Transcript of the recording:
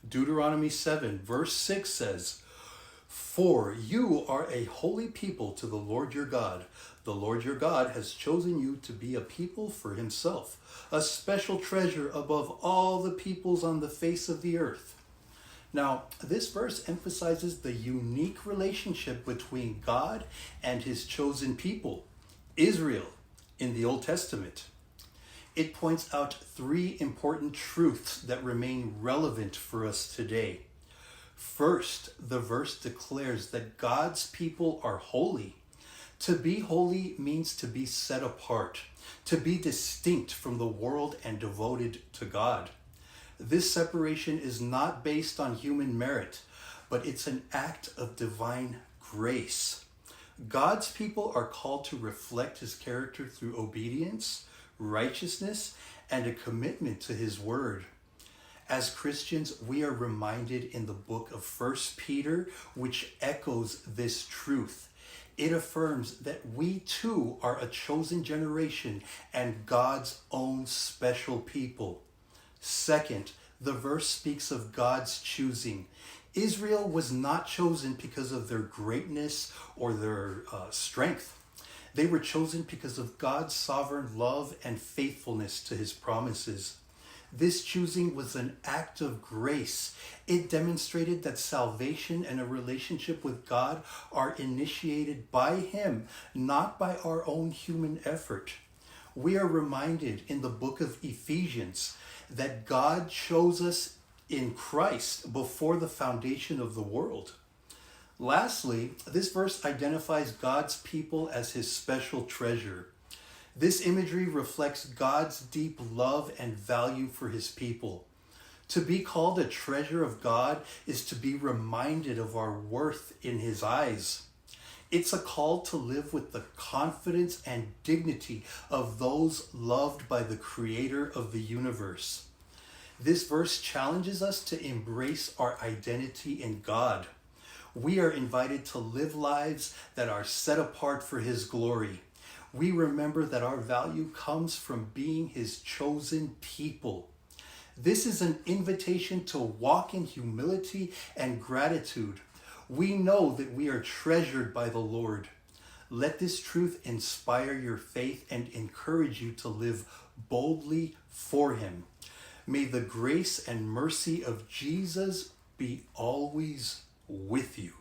Deuteronomy 7 verse 6 says, "For you are a holy people to the Lord your God. The Lord your God has chosen you to be a people for himself, a special treasure above all the peoples on the face of the earth." Now, this verse emphasizes the unique relationship between God and his chosen people, Israel, in the Old Testament. It points out three important truths that remain relevant for us today. First, the verse declares that God's people are holy. To be holy means to be set apart, to be distinct from the world and devoted to God. This separation is not based on human merit, but it's an act of divine grace. God's people are called to reflect his character through obedience, righteousness, and a commitment to his word. As Christians, we are reminded in the book of 1 Peter, which echoes this truth. It affirms that we too are a chosen generation and God's own special people. Second, the verse speaks of God's choosing. Israel was not chosen because of their greatness or their strength. They were chosen because of God's sovereign love and faithfulness to his promises. This choosing was an act of grace. It demonstrated that salvation and a relationship with God are initiated by him, not by our own human effort. We are reminded in the book of Ephesians that God chose us in Christ before the foundation of the world. Lastly, this verse identifies God's people as his special treasure. This imagery reflects God's deep love and value for his people. To be called a treasure of God is to be reminded of our worth in his eyes. It's a call to live with the confidence and dignity of those loved by the creator of the universe. This verse challenges us to embrace our identity in God. We are invited to live lives that are set apart for his glory. We remember that our value comes from being his chosen people. This is an invitation to walk in humility and gratitude. We know that we are treasured by the Lord. Let this truth inspire your faith and encourage you to live boldly for him. May the grace and mercy of Jesus be always with you.